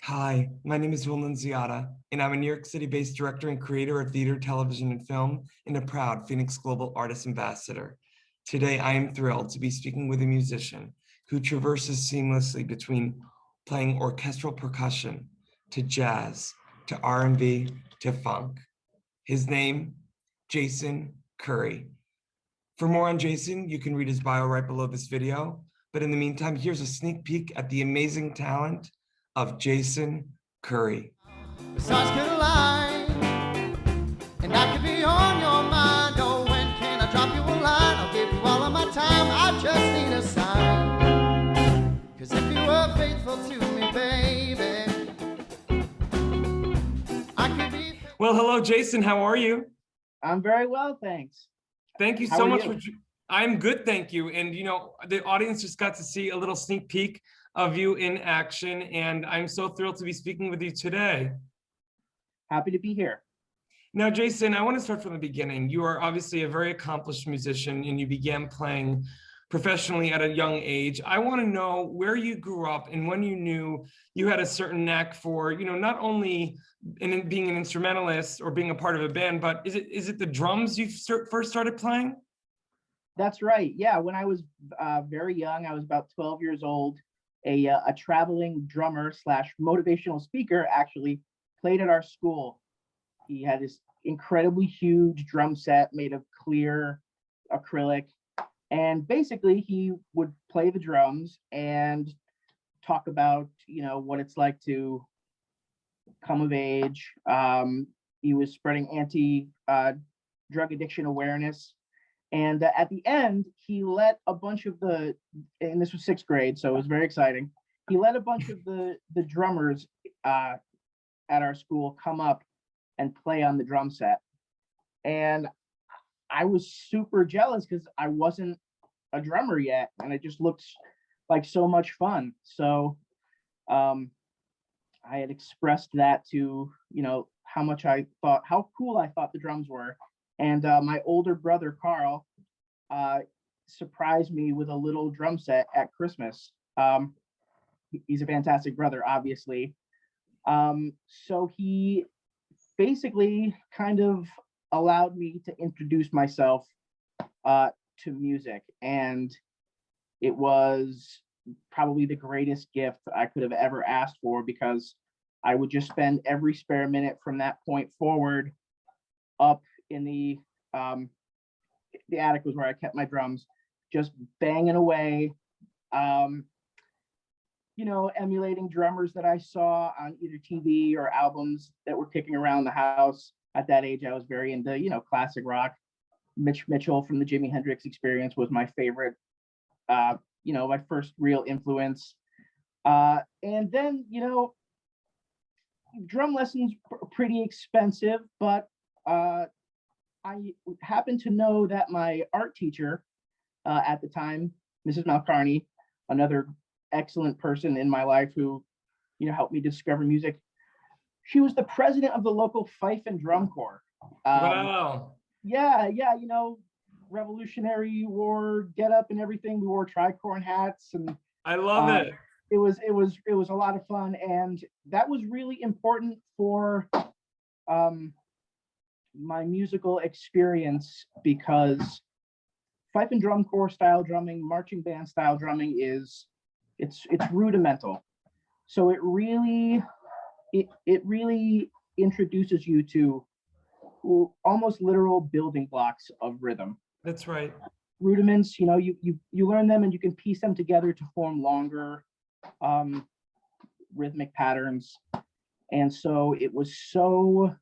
Hi, my name is Nunziata, and I'm a New York City-based director and creator of theater, television, and film, and a proud FENIX Global Artist Ambassador. Today, I am thrilled to be speaking with a musician who traverses seamlessly between playing orchestral percussion, to jazz, to R&B, to funk. His name, Jason Curry. For more on Jason, you can read his bio right below this video. But in the meantime, here's a sneak peek at the amazing talent of Jason Curry. The stars could align, and I could be on your mind. Oh, when can I drop you a line? I'll give you all of my time. I just need a sign. 'Cause if you were faithful to me, baby, I could be. Well, hello, Jason. How are you? I'm very well, thanks. Thank you How so are much you? for. I'm good, thank you. And the audience just got to see a little sneak peek of you in action, and I'm so thrilled to be speaking with you today. Happy to be here. Now, Jason, I want to start from the beginning. You are obviously a very accomplished musician, and you began playing professionally at a young age. I want to know where you grew up and when you knew you had a certain knack for, not only in being an instrumentalist or being a part of a band, but is it the drums you first started playing? That's right. Yeah, when I was very young, I was about 12 years old. A traveling drummer slash motivational speaker actually played at our school. He had this incredibly huge drum set made of clear acrylic. And basically he would play the drums and talk about, what it's like to come of age. He was spreading drug addiction awareness. And at the end, he let a bunch of and this was 6th grade, so it was very exciting. He let a bunch of the drummers at our school come up and play on the drum set. And I was super jealous because I wasn't a drummer yet, and it just looked like so much fun. So I had expressed that to, how cool I thought the drums were. And my older brother, Carl, surprised me with a little drum set at Christmas. He's a fantastic brother, obviously. So he basically kind of allowed me to introduce myself to music. And it was probably the greatest gift I could have ever asked for, because I would just spend every spare minute from that point forward up in the attic was where I kept my drums, just banging away, emulating drummers that I saw on either TV or albums that were kicking around the house. At that age, I was very into, classic rock. Mitch Mitchell from the Jimi Hendrix Experience was my favorite, my first real influence. And then, drum lessons were pretty expensive, but I happen to know that my art teacher at the time, Mrs. Malcarney, another excellent person in my life who, helped me discover music. She was the president of the local fife and drum corps. Wow. Yeah, Revolutionary War get up and everything. We wore tricorn hats, and I love it. It was a lot of fun, and that was really important for my musical experience, because fife and drum corps style drumming, marching band style drumming it's rudimental. So it really introduces you to almost literal building blocks of rhythm. That's right. Rudiments, you learn them and you can piece them together to form longer rhythmic patterns. And so it was so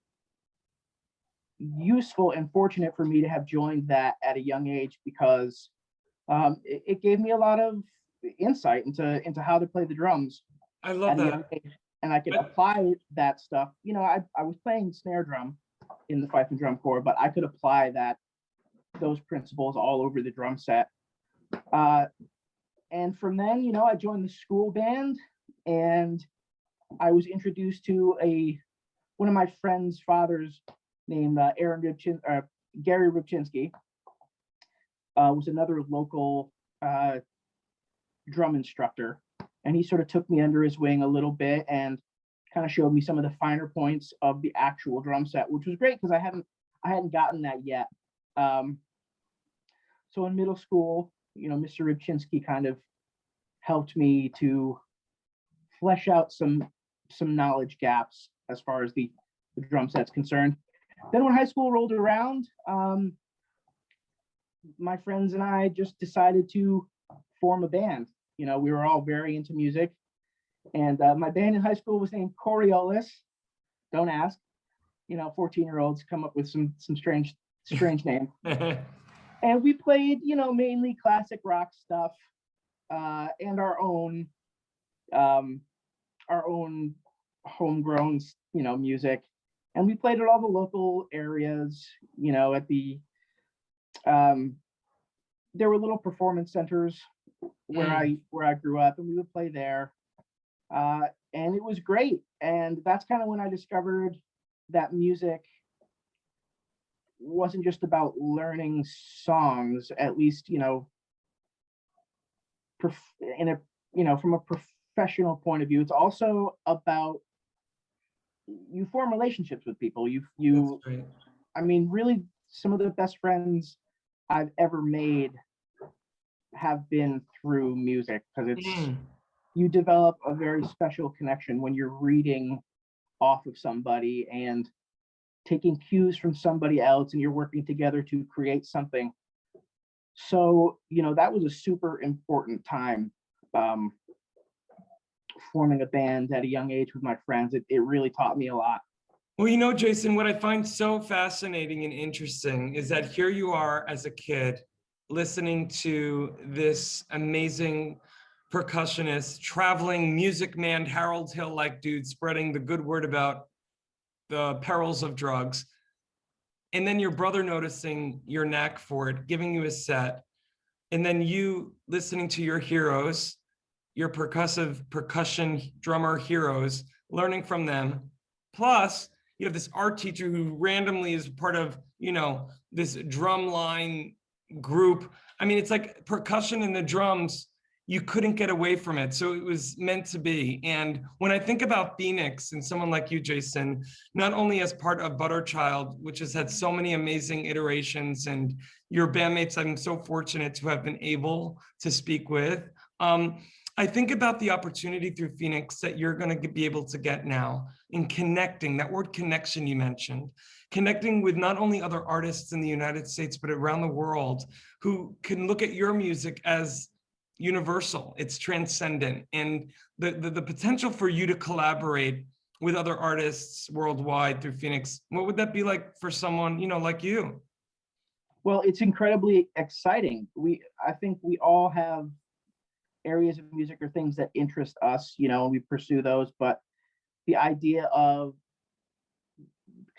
useful and fortunate for me to have joined that at a young age, because it gave me a lot of insight into how to play the drums. I love that. And I could apply that stuff. I was playing snare drum in the fife and drum corps, but I could apply those principles all over the drum set. And from then, I joined the school band, and I was introduced to one of my friend's fathers named Gary Rubchinsky, was another local drum instructor. and he sort of took me under his wing a little bit and kind of showed me some of the finer points of the actual drum set, which was great because I hadn't gotten that yet. So in middle school, Mr. Rybczynski kind of helped me to flesh out some knowledge gaps as far as the drum set's concerned. Then when high school rolled around, my friends and I just decided to form a band. We were all very into music, and my band in high school was named Coriolis. Don't ask. 14-year-olds come up with some strange name. And we played, mainly classic rock stuff, and our own homegrown, music. And we played at all the local areas, at the, there were little performance centers where I grew up, and we would play there. And it was great. And that's kind of when I discovered that music wasn't just about learning songs, at least, from a professional point of view. It's also about, you form relationships with people. Really, some of the best friends I've ever made have been through music, because you develop a very special connection when you're reading off of somebody and taking cues from somebody else, and you're working together to create something. So, that was a super important time, forming a band at a young age with my friends. It really taught me a lot. Well, Jason, what I find so fascinating and interesting is that here you are as a kid listening to this amazing percussionist, traveling music man, Harold Hill-like dude, spreading the good word about the perils of drugs. And then your brother noticing your knack for it, giving you a set. And then you listening to your heroes, your percussion drummer heroes, learning from them. Plus, you have this art teacher who randomly is part of, this drum line group. It's like percussion and the drums, you couldn't get away from it. So it was meant to be. And when I think about FENIX and someone like you, Jason, not only as part of Butterchild, which has had so many amazing iterations, and your bandmates I'm so fortunate to have been able to speak with, I think about the opportunity through FENIX that you're going to be able to get now in connecting, that word connection you mentioned, connecting with not only other artists in the United States, but around the world who can look at your music as universal, it's transcendent, and the potential for you to collaborate with other artists worldwide through FENIX. What would that be like for someone, like you? Well, it's incredibly exciting. I think we all have areas of music or things that interest us, and we pursue those, but the idea of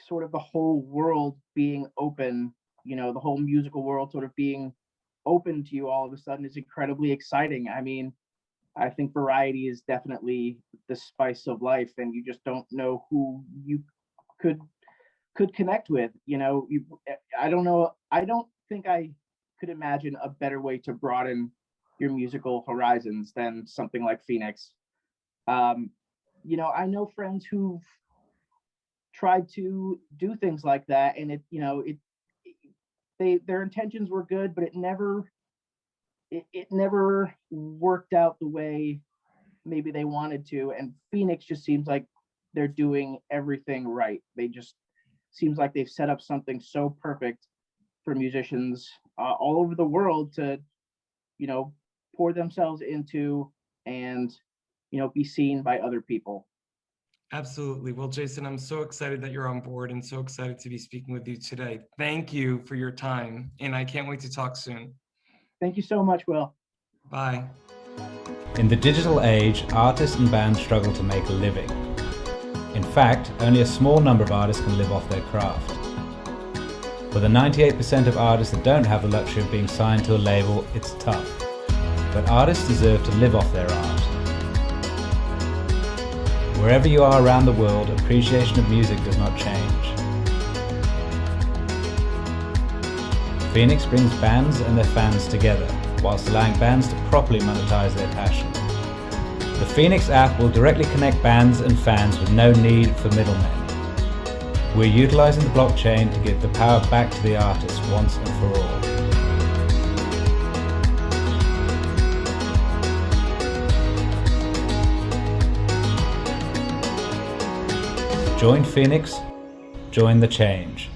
sort of the whole world being open, the whole musical world sort of being open to you all of a sudden is incredibly exciting. I think variety is definitely the spice of life, and you just don't know who you could connect with. I don't know. I don't think I could imagine a better way to broaden your musical horizons than something like FENIX. I know friends who've tried to do things like that, and their intentions were good, but it never worked out the way maybe they wanted to. And FENIX just seems like they're doing everything right. They just seems like they've set up something so perfect for musicians all over the world to, pour themselves into and, be seen by other people. Absolutely. Well, Jason, I'm so excited that you're on board and so excited to be speaking with you today. Thank you for your time, and I can't wait to talk soon. Thank you so much, Will. Bye. In the digital age, artists and bands struggle to make a living. In fact, only a small number of artists can live off their craft. For the 98% of artists that don't have the luxury of being signed to a label, it's tough. But artists deserve to live off their art. Wherever you are around the world, appreciation of music does not change. FENIX brings bands and their fans together, whilst allowing bands to properly monetize their passion. The FENIX app will directly connect bands and fans with no need for middlemen. We're utilising the blockchain to give the power back to the artist once and for all. Join FENIX, join the change.